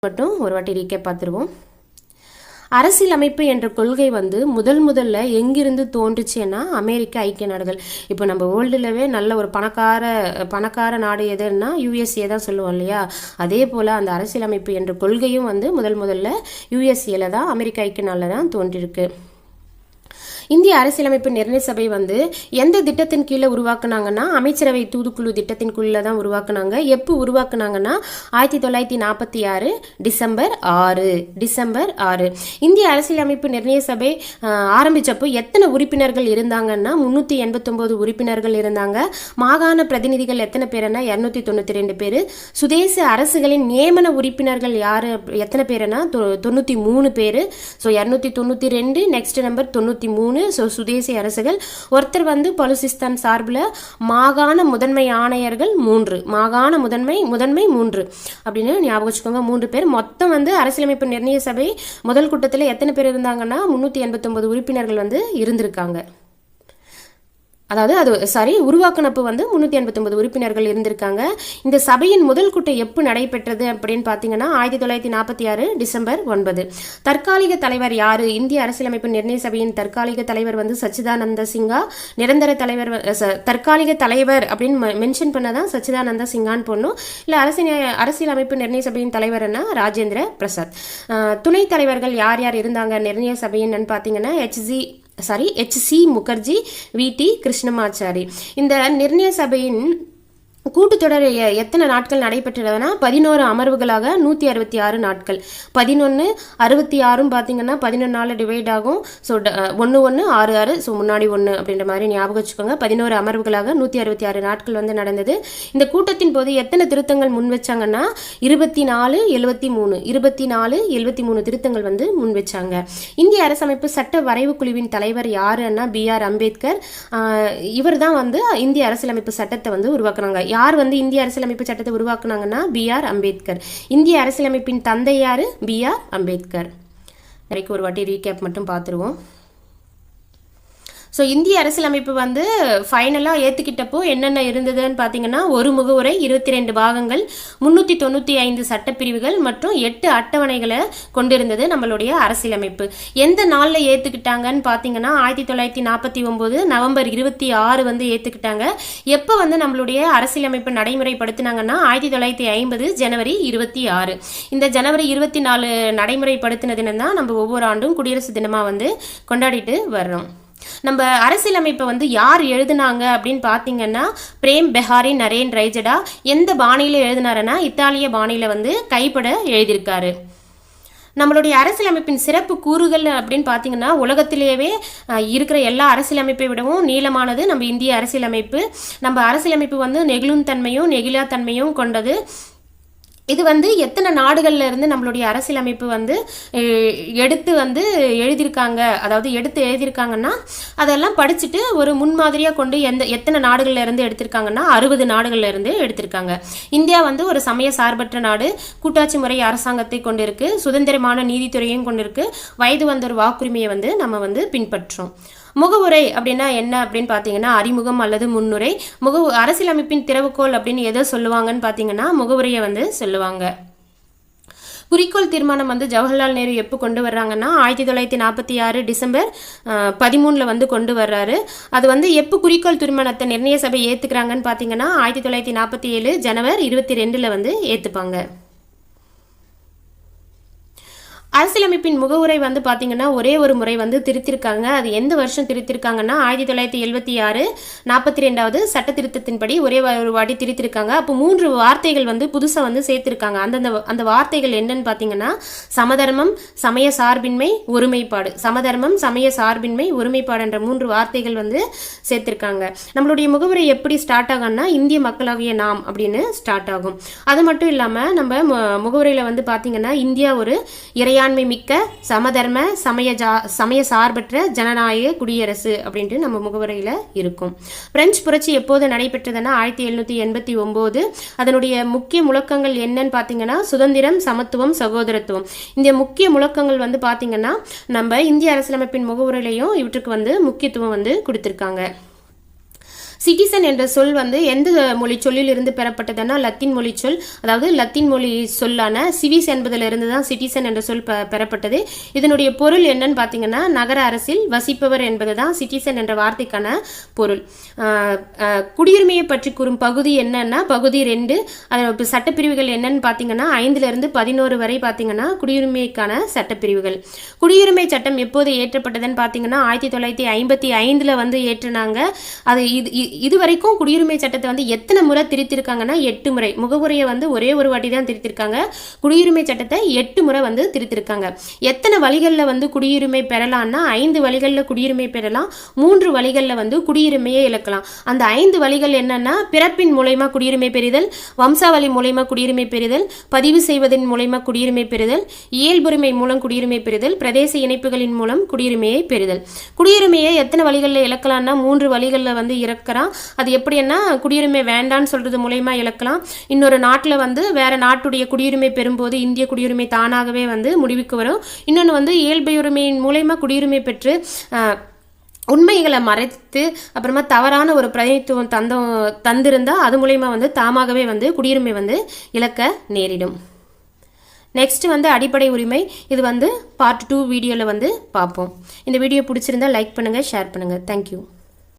மட்டும் ஒரு வாட்டி ரீகேப் பார்த்துருவோம். அரசியலமைப்பு என்ற கொள்கை முதல்ல எங்கிருந்து தோன்றுச்சுன்னா அமெரிக்க ஐக்கிய நாடுகள். இப்போ நம்ம வேர்ல்டுலவே நல்ல ஒரு பணக்கார நாடு எதுன்னா யூஎஸ்ஏ தான் சொல்லுவோம் இல்லையா. அதே போல் அந்த அரசியலமைப்பு என்ற கொள்கையும் முதல்ல யூஎஸ்ஏல தான், அமெரிக்க ஐக்கிய நாட்டில் தான் தோன்றிருக்கு. இந்திய அரசியலமைப்பு நிர்ணய சபை எந்த திட்டத்தின் கீழே உருவாக்குனாங்கன்னா அமைச்சரவை தூதுக்குழு திட்டத்தின் கீழே தான் உருவாக்குனாங்க. எப்போ உருவாக்குனாங்கன்னா 1946 டிசம்பர் 6. இந்திய அரசியலமைப்பு நிர்ணய சபை ஆரம்பிச்சப்போ எத்தனை உறுப்பினர்கள் இருந்தாங்கன்னா 389 உறுப்பினர்கள் இருந்தாங்க. மாகாண பிரதிநிதிகள் எத்தனை பேருன்னா 292 பேர். சுதேச அரசுகளின் நியமன உறுப்பினர்கள் யாரு எத்தனை பேருன்னா 93 பேர். So 292 next number 93. சுதேசி அரசுகள். ஒருத்தர் பலுசிஸ்தான் சார்பில் மாகாண முதன்மை ஆணையர்கள் 3, மாகாண முதன்மை 3 அப்படின்னு ஞாபகம் வச்சுக்கோங்க. 3 பேர் மொத்தம். அரசியலமைப்பு நிர்ணய சபை முதல் கூட்டத்தில் எத்தனை பேர் இருந்தாங்கன்னா 389 உறுப்பினர்கள் இருந்திருக்காங்க. அதாவது உருவாக்குனப்போ 389 உறுப்பினர்கள் இருந்திருக்காங்க. இந்த சபையின் முதல் கூட்டம் எப்போ நடைபெற்றது அப்படின்னு பார்த்தீங்கன்னா 1946 டிசம்பர் 9. தற்காலிக தலைவர் யாரு? இந்திய அரசியலமைப்பு நிர்ணய சபையின் தற்காலிக தலைவர் சச்சிதானந்த சிங்கா. நிரந்தர தலைவர் தற்காலிக தலைவர் அப்படின்னு மென்ஷன் பண்ணதான் சச்சிதானந்த சிங்கான்னு போடணும். இல்லை அரசியலமைப்பு நிர்ணய சபையின் தலைவர்னா ராஜேந்திர பிரசாத். துணைத் தலைவர்கள் யார் யார் இருந்தாங்க நிர்ணய சபையின் பார்த்தீங்கன்னா H.C. முகர்ஜி, V.T. கிருஷ்ணமாச்சாரி. இந்த நிர்ணய சபையின் கூட்டுத்தொடர் எத்தனை நாட்கள் நடைபெற்றதுன்னா 11 அமர்வுகளாக 166 நாட்கள். 11 66 பார்த்தீங்கன்னா 11 டிவைட் ஆகும். ஸோ 1 6 ஸோ முன்னாடி 1 அப்படின்ற மாதிரி ஞாபகம் வச்சுக்கோங்க. 11 அமர்வுகளாக 166 நாட்கள் நடந்தது. இந்த கூட்டத்தின் போது எத்தனை திருத்தங்கள் முன் வச்சாங்கன்னா 24 73 திருத்தங்கள் முன் வச்சாங்க. இந்திய அரசமைப்பு சட்ட வரைவு குழுவின் தலைவர் யாருன்னா B.R. அம்பேத்கர். இவர் தான் இந்திய அரசியலமைப்பு சட்டத்தை உருவாக்குனாங்க. யார் இந்திய அரசியலமைப்பு சட்டத்தை உருவாக்குனாங்கன்னா B.R. அம்பேத்கர். இந்திய அரசியலமைப்பின் தந்தை யாரு? B.R. அம்பேத்கர். வரைக்கும் ஒரு வாட்டி ரீகேப் மட்டும் பார்த்துருவோம். ஸோ இந்திய அரசியலமைப்பு ஃபைனலாக ஏற்றுக்கிட்டப்போ என்னென்ன இருந்ததுன்னு பார்த்தீங்கன்னா ஒரு முகவுரை, 22 பாகங்கள், 395 சட்டப்பிரிவுகள் மற்றும் 8 அட்டவணைகளை கொண்டிருந்தது நம்மளுடைய அரசியலமைப்பு. எந்த நாளில் ஏற்றுக்கிட்டாங்கன்னு பார்த்தீங்கன்னா 1949 நவம்பர் 26 ஏற்றுக்கிட்டாங்க. எப்போ நம்மளுடைய அரசியலமைப்பு நடைமுறைப்படுத்தினாங்கன்னா 1950 ஜனவரி 26. இந்த ஜனவரி 24 நடைமுறைப்படுத்தினதுன்னு தான் நம்ம ஒவ்வொரு ஆண்டும் குடியரசு தினமாக கொண்டாடிட்டு வர்றோம். நம்ம அரசியலமைப்பை யார் எழுதினாங்க அப்படின்னு பார்த்தீங்கன்னா பிரேம் பெஹாரி நரேன் ரைஜடா. எந்த பாணியில் எழுதினாருன்னா இத்தாலிய பாணியில் கைப்பட எழுதியிருக்காரு. நம்மளுடைய அரசியலமைப்பின் சிறப்பு கூறுகள் அப்படின்னு பார்த்தீங்கன்னா உலகத்திலேயே இருக்கிற எல்லா அரசியலமைப்பை விடவும் நீளமானது நம்ம இந்திய அரசியலமைப்பு. நம்ம அரசியலமைப்பு நெகிழும் தன்மையும் நெகிழா தன்மையும் கொண்டது. இது எத்தனை நாடுகள்ல இருந்து நம்மளுடைய அரசியலமைப்பு எடுத்து எழுதியிருக்காங்க, அதாவது எடுத்து எழுதியிருக்காங்கன்னா அதெல்லாம் படிச்சுட்டு ஒரு முன்மாதிரியாக கொண்டு எத்தனை நாடுகள்ல இருந்து எடுத்திருக்காங்கன்னா 60 நாடுகள்ல இருந்து எடுத்திருக்காங்க. இந்தியா ஒரு சமய சார்பற்ற நாடு, கூட்டாட்சி முறை அரசாங்கத்தை கொண்டிருக்கு, சுதந்திரமான நீதித்துறையும் கொண்டிருக்கு, வயது வந்தோர் வாக்குரிமையை நம்ம பின்பற்றோம். முகவுரை அப்படின்னா என்ன அப்படின்னு பார்த்தீங்கன்னா அறிமுகம் அல்லது முன்னுரை. அரசியலமைப்பின் திறவுகோல் அப்படின்னு எதை சொல்லுவாங்கன்னு பார்த்தீங்கன்னா முகவுரையை சொல்லுவாங்க. குறிக்கோள் தீர்மானம் ஜவஹர்லால் நேரு எப்போ கொண்டு வர்றாங்கன்னா 1946 டிசம்பர் 13 கொண்டு வர்றாரு. அது எப்போ குறிக்கோள் தீர்மானத்தை நிர்ணய சபை ஏற்றுக்கிறாங்கன்னு பார்த்தீங்கன்னா 1947 ஜனவரி 22 ஏற்றுப்பாங்க. அரசியலமைப்பின் முகவுரை பார்த்தீங்கன்னா ஒரே ஒரு முறை திருத்திருக்காங்க. அது எந்த வருஷம் திருத்திருக்காங்கன்னா 1976 42வது சட்ட திருத்தத்தின்படி ஒரே ஒரு வாட்டி திருத்திருக்காங்க. அப்போ 3 வார்த்தைகள் புதுசாக சேர்த்திருக்காங்க. அந்த வார்த்தைகள் என்னன்னு பார்த்தீங்கன்னா சமதர்மம், சமய சார்பின்மை, ஒருமைப்பாடு. சமதர்மம், சமய சார்பின்மை, ஒருமைப்பாடு என்ற 3 வார்த்தைகள் சேர்த்திருக்காங்க. நம்மளுடைய முகவுரை எப்படி ஸ்டார்ட் ஆகும்னா இந்திய மக்களாகிய நாம் அப்படின்னு ஸ்டார்ட் ஆகும். அது மட்டும் இல்லாமல் நம்ம முகவுரையில் பார்த்தீங்கன்னா இந்தியா ஒரு இறையாண்மை மிக்க சமதர்ம சமய சார்பற்ற ஜனநாயக குடியரசு அப்படின்ட்டு நம்ம முகவரையில் இருக்கும். பிரெஞ்சு புரட்சி எப்போது நடைபெற்றதுன்னா 1789. அதனுடைய முக்கிய முழக்கங்கள் என்னன்னு பார்த்தீங்கன்னா சுதந்திரம், சமத்துவம், சகோதரத்துவம். இந்த முக்கிய முழக்கங்கள் பார்த்தீங்கன்னா நம்ம இந்திய அரசியலமைப்பின் முகவுரையிலையும் இவற்றுக்கு முக்கியத்துவம் கொடுத்திருக்காங்க. சிட்டிசன் என்ற சொல் வந்து எந்த மொழி சொல்லில் இருந்து பெறப்பட்டதுன்னா லத்தீன் மொழி சொல். அதாவது லத்தீன் மொழி சொல்லான சிவிஸ் என்பதிலிருந்து தான் சிட்டிசன் என்ற சொல் பெறப்பட்டது. இதனுடைய பொருள் என்னன்னு பார்த்தீங்கன்னா நகர அரசில் வசிப்பவர் என்பது தான் சிட்டிசன் என்ற வார்த்தைக்கான பொருள். குடியுரிமையை பற்றி கூறும் பகுதி என்னன்னா பகுதி 2. அதோட சட்டப்பிரிவுகள் என்னன்னு பார்த்தீங்கன்னா 5லிருந்து 11 வரை பார்த்தீங்கன்னா குடியுரிமைக்கான சட்டப்பிரிவுகள். குடியுரிமை சட்டம் எப்போது ஏற்றப்பட்டதுன்னு பார்த்தீங்கன்னா 1955 வந்து ஏற்றினாங்க. அது இது வரைக்கும் குடியுரிமை சட்டத்தை வந்து எத்தனை முறை திருத்திருக்காங்கன்னா 8 முறை. முகவுரையை வந்து ஒரே ஒரு வாட்டி தான் திருத்திருக்காங்க. குடியுரிமை சட்டத்தை 8 முறை வந்து திருத்திருக்காங்க. எத்தனை வழிகளில் வந்து குடியுரிமை பெறலாம்னா 5 வழிகளில் குடியுரிமை பெறலாம், 3 வழிகளில் வந்து குடியுரிமையை இழக்கலாம். அந்த 5 வழிகள் என்னன்னா பிறப்பின் மூலமா குடியுரிமை பெறுதல், வம்சாவளி மூலமா குடியுரிமை பெறுதல், பதிவு செய்வதன் மூலமா குடியுரிமை பெறுதல், இயல்புரிமை மூலம் குடியுரிமை பெறுதல், பிரதேச இணைப்புகளின் மூலம் குடியுரிமையை பெறுதல். குடியுரிமையை எத்தனை வழிகளில் இழக்கலாம்னா 3 வழிகளில் வந்து இறக்குறான். அது எப்படின்னா குடியுரிமை வேண்டான்னு சொல்றது மூலமா இழக்கலாம். இன்னொரு நாட்டில் வந்து வேற நாட்டுடைய குடியுரிமை பெறும்போது இந்திய குடியுரிமை தானாகவே வந்து முடிவுக்கு வரும். இன்னொன்று வந்து இயல்புரிமையின் மூலமா குடியுரிமை பெற்று உண்மைகளை மறைத்து அப்புறமா தவறான ஒரு பிரதிநிதித்துவம் தந்திருந்தா அது மூலயமா வந்து தாமாகவே வந்து குடியுரிமை வந்து இழக்க நேரிடும். நெக்ஸ்ட் வந்து அடிப்படை உரிமை. இது வந்து பார்ட் 2 வீடியோவில் வந்து பார்ப்போம். இந்த வீடியோ பிடிச்சிருந்தா லைக் பண்ணுங்கள், ஷேர் பண்ணுங்கள். தேங்க்யூ.